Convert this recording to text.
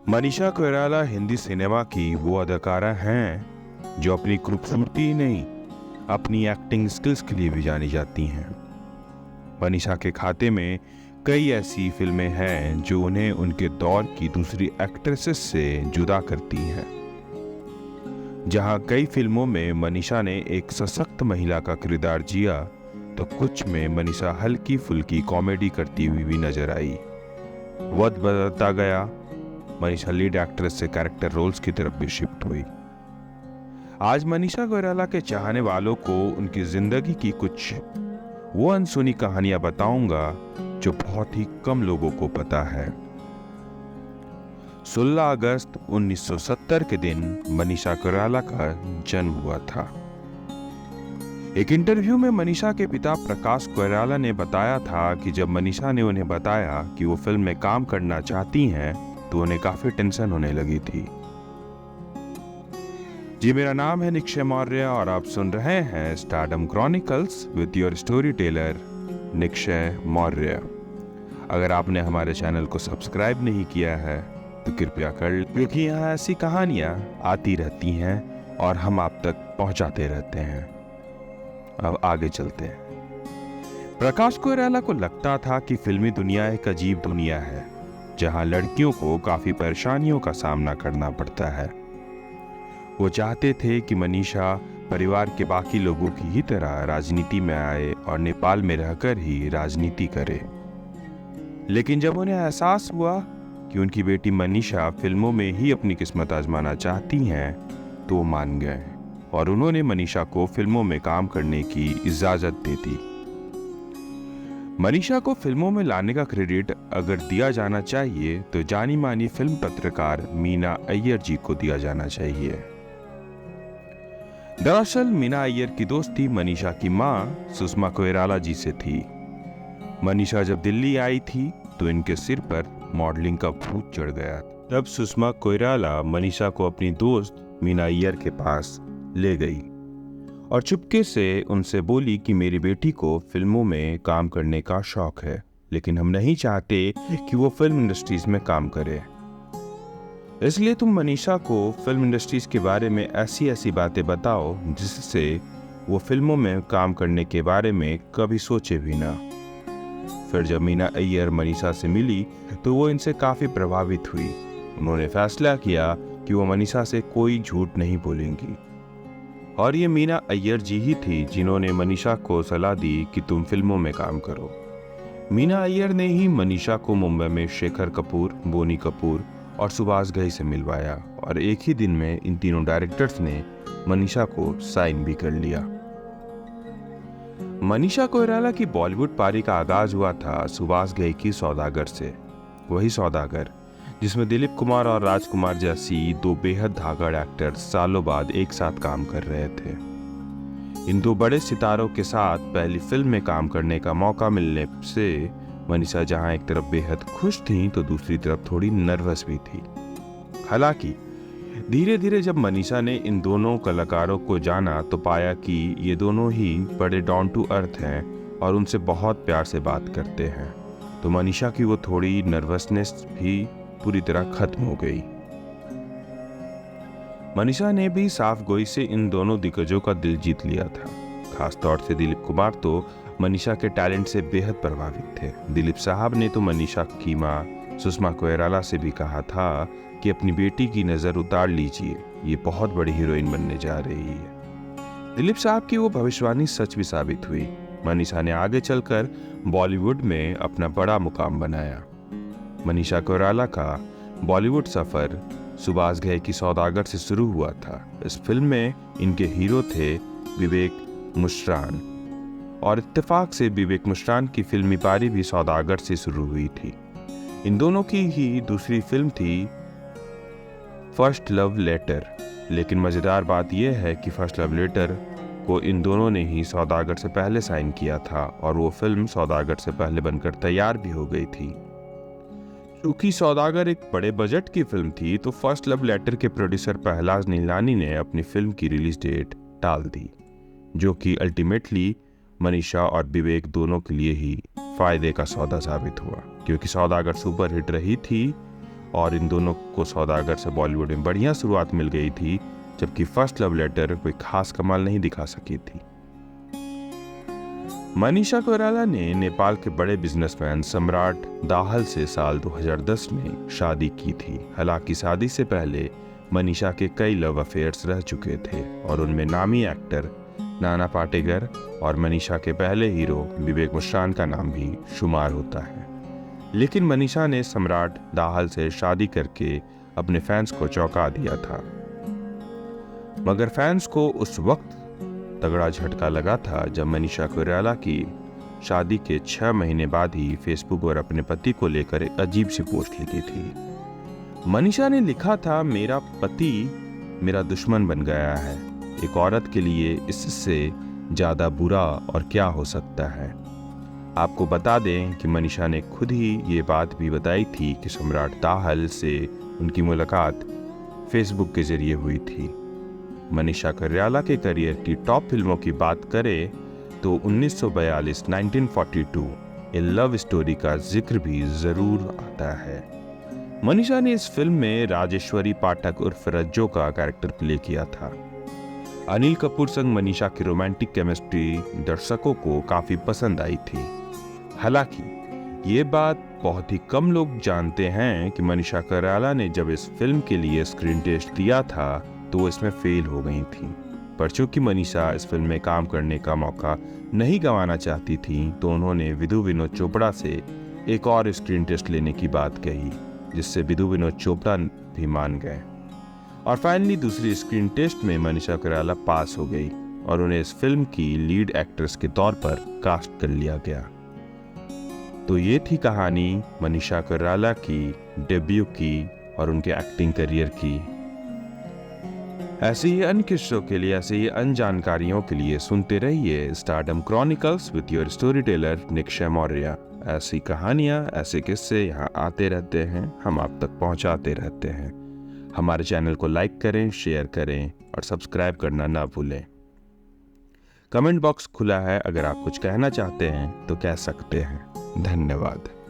Manisha Koirala Hindi cinema की वो अदाकारा हैं जो अपनी खूबसूरती ही नहीं, अपनी एक्टिंग स्किल्स के लिए भी जानी जाती हैं। मनीषा के खाते में कई ऐसी फिल्में हैं जो उन्हें उनके दौर की दूसरी एक्ट्रेसेस से जुदा करती हैं। जहां कई फिल्मों में मनीषा ने एक सशक्त महिला का किरदार जिया, तो कुछ में मनीषा हल्की फुल्की कॉमेडी करती हुई भी नजर आई। वक्त बदलता गया, मनीषा लीड एक्ट्रेस से कैरेक्टर रोल्स की तरफ भी शिफ्ट हुई। आज मनीषा कोइराला के चाहने वालों को उनकी जिंदगी की कुछ वो अनसुनी कहानियां बताऊंगा जो बहुत ही कम लोगों को पता है। 16 अगस्त 1970 के दिन मनीषा कोइराला का जन्म हुआ था। एक इंटरव्यू में मनीषा के पिता प्रकाश कोइराला ने बताया था कि जब मनीषा ने उन्हें बताया कि वो फिल्म में काम करना चाहती हैं, तो उन्हें काफी टेंशन होने लगी थी। जी, मेरा नाम है निक्षय मौर्य और आप सुन रहे हैं stardom chronicles with your story teller Nikshay Maurya. अगर आपने हमारे चैनल को सब्सक्राइब नहीं किया है तो कृपया कर, क्योंकि यहाँ ऐसी कहानियां आती रहती हैं और हम आप तक पहुंचाते रहते हैं। अब आगे चलते हैं। प्रकाश कोइराला को लगता था कि फिल्मी दुनिया एक अजीब दुनिया है जहां लड़कियों को काफी परेशानियों का सामना करना पड़ता है। वो चाहते थे कि मनीषा परिवार के बाकी लोगों की ही तरह राजनीति में आए और नेपाल में रहकर ही राजनीति करे। लेकिन जब उन्हें एहसास हुआ कि उनकी बेटी मनीषा फिल्मों में ही अपनी किस्मत आजमाना चाहती हैं, तो वो मान गए और उन्होंने मनीषा को फिल्मों में काम करने की इजाजत दे दी। मनीषा को फिल्मों में लाने का क्रेडिट अगर दिया जाना चाहिए तो जानी मानी फिल्म पत्रकार मीना अय्यर जी को दिया जाना चाहिए। दरअसल मीना अय्यर की दोस्ती मनीषा की मां सुषमा कोइराला जी से थी। मनीषा जब दिल्ली आई थी तो इनके सिर पर मॉडलिंग का भूत चढ़ गया। तब सुषमा कोइराला मनीषा को अपनी दोस्त मीना अय्यर के पास ले गई और चुपके से उनसे बोली कि मेरी बेटी को फिल्मों में काम करने का शौक है, लेकिन हम नहीं चाहते कि वो फिल्म इंडस्ट्रीज में काम करे। इसलिए तुम मनीषा को फिल्म इंडस्ट्रीज के बारे में ऐसी ऐसी बातें बताओ जिससे वो फिल्मों में काम करने के बारे में कभी सोचे भी ना। फिर जब मीना अय्यर मनीषा से मिली तो वो इनसे काफी प्रभावित हुई। उन्होंने फैसला किया कि वो मनीषा से कोई झूठ नहीं बोलेंगी। और ये मीना अय्यर जी ही थी जिन्होंने मनीषा को सलाह दी कि तुम फिल्मों में काम करो। मीना अय्यर ने ही मनीषा को मुंबई में शेखर कपूर, बोनी कपूर और सुभाष घई से मिलवाया और एक ही दिन में इन तीनों डायरेक्टर्स ने मनीषा को साइन भी कर लिया। मनीषा कोइराला की बॉलीवुड पारी का आगाज हुआ था सुभाष घई की सौदागर से। वही सौदागर जिसमें दिलीप कुमार और राजकुमार जैसी दो बेहद धाकड़ एक्टर्स सालों बाद एक साथ काम कर रहे थे। इन दो बड़े सितारों के साथ पहली फिल्म में काम करने का मौका मिलने से मनीषा जहां एक तरफ बेहद खुश थी तो दूसरी तरफ थोड़ी नर्वस भी थी। हालांकि धीरे धीरे जब मनीषा ने इन दोनों कलाकारों को जाना तो पाया कि ये दोनों ही बड़े डाउन टू अर्थ हैं और उनसे बहुत प्यार से बात करते हैं, तो मनीषा की वो थोड़ी नर्वसनेस भी पूरी तरह खत्म हो गई। मनीषा ने भी साफ गोई से इन दोनों दिग्गजों का दिल जीत लिया था। खास तौर से दिलीप कुमार तो मनीषा के टैलेंट से बेहद प्रभावित थे। दिलीप साहब ने तो मनीषा की मां सुषमा कोइराला से भी कहा था कि अपनी बेटी की नजर उतार लीजिए, ये बहुत बड़ी हीरोइन बनने जा रही है। दिलीप साहब की वो भविष्यवाणी सच भी साबित हुई। मनीषा ने आगे चलकर बॉलीवुड में अपना बड़ा मुकाम बनाया। मनीषा कोइराला का बॉलीवुड सफर सुभाष घई की सौदागर से शुरू हुआ था। इस फिल्म में इनके हीरो थे विवेक मुश्रान और इत्तेफाक से विवेक मुश्रान की फिल्मी पारी भी सौदागर से शुरू हुई थी। इन दोनों की ही दूसरी फिल्म थी फर्स्ट लव लेटर, लेकिन मजेदार बात यह है कि फर्स्ट लव लेटर को इन दोनों ने ही सौदागर से पहले साइन किया था और वो फिल्म सौदागर से पहले बनकर तैयार भी हो गई थी। क्योंकि सौदागर एक बड़े बजट की फिल्म थी तो फर्स्ट लव लेटर के प्रोड्यूसर पहलाज नीलानी ने अपनी फिल्म की रिलीज डेट टाल दी, जो कि अल्टीमेटली मनीषा और विवेक दोनों के लिए ही फायदे का सौदा साबित हुआ, क्योंकि सौदागर सुपर हिट रही थी और इन दोनों को सौदागर से बॉलीवुड में बढ़िया शुरुआत मिल गई थी, जबकि फर्स्ट लव लेटर कोई खास कमाल नहीं दिखा सकी थी। मनीषा कोइराला ने नेपाल के बड़े बिजनेसमैन सम्राट दाहाल से साल 2010 में शादी की थी। हालांकि शादी से पहले मनीषा के कई लव अफेयर्स रह चुके थे और उनमें नामी एक्टर नाना पाटेकर और मनीषा के पहले हीरो विवेक मुश्रान का नाम भी शुमार होता है। लेकिन मनीषा ने सम्राट दाहाल से शादी करके अपने फैंस को चौंका दिया था। मगर फैंस को उस वक्त तगड़ा झटका लगा था जब मनीषा कोइराला की शादी के 6 महीने बाद ही फेसबुक पर अपने पति को लेकर एक अजीब सी पोस्ट लिखी थी। मनीषा ने लिखा था, मेरा पति मेरा दुश्मन बन गया है। एक औरत के लिए इससे ज्यादा बुरा और क्या हो सकता है। आपको बता दें कि मनीषा ने खुद ही ये बात भी बताई थी कि सम्राट दाहाल से उनकी मुलाकात फेसबुक के जरिए हुई थी। मनीषा कोइराला के करियर की टॉप फिल्मों की बात करें तो 1942 ए लव स्टोरी का जिक्र भी जरूर आता है। मनीषा ने इस फिल्म में राजेश्वरी पाठक उर्फ रज्जो का कैरेक्टर प्ले किया था। अनिल कपूर संग मनीषा की रोमांटिक केमिस्ट्री दर्शकों को काफी पसंद आई थी। हालांकि ये बात बहुत ही कम लोग जानते हैं कि मनीषा कोइराला ने जब इस फिल्म के लिए स्क्रीन टेस्ट दिया था तो वो इसमें फेल हो गई थी। पर चूंकि मनीषा इस फिल्म में काम करने का मौका नहीं गंवाना चाहती थी तो उन्होंने विधु विनोद चोपड़ा से एक और स्क्रीन टेस्ट लेने की बात कही, जिससे विधु विनोद चोपड़ा भी मान गए और फाइनली दूसरी स्क्रीन टेस्ट में मनीषा कोइराला पास हो गई और उन्हें इस फिल्म की लीड एक्ट्रेस के तौर पर कास्ट कर लिया गया। तो ये थी कहानी मनीषा कोइराला की डेब्यू की और उनके एक्टिंग करियर की। ऐसे ही अन्य किस्सों के लिए, ऐसे ही अन्य जानकारियों के लिए सुनते रहिए stardom chronicles with your story teller Nikshay Maurya. ऐसी कहानियां, ऐसे किस्से यहाँ आते रहते हैं, हम आप तक पहुँचाते रहते हैं। हमारे चैनल को लाइक करें, शेयर करें और सब्सक्राइब करना ना भूलें। कमेंट बॉक्स खुला है, अगर आप कुछ कहना चाहते हैं तो कह सकते हैं। धन्यवाद।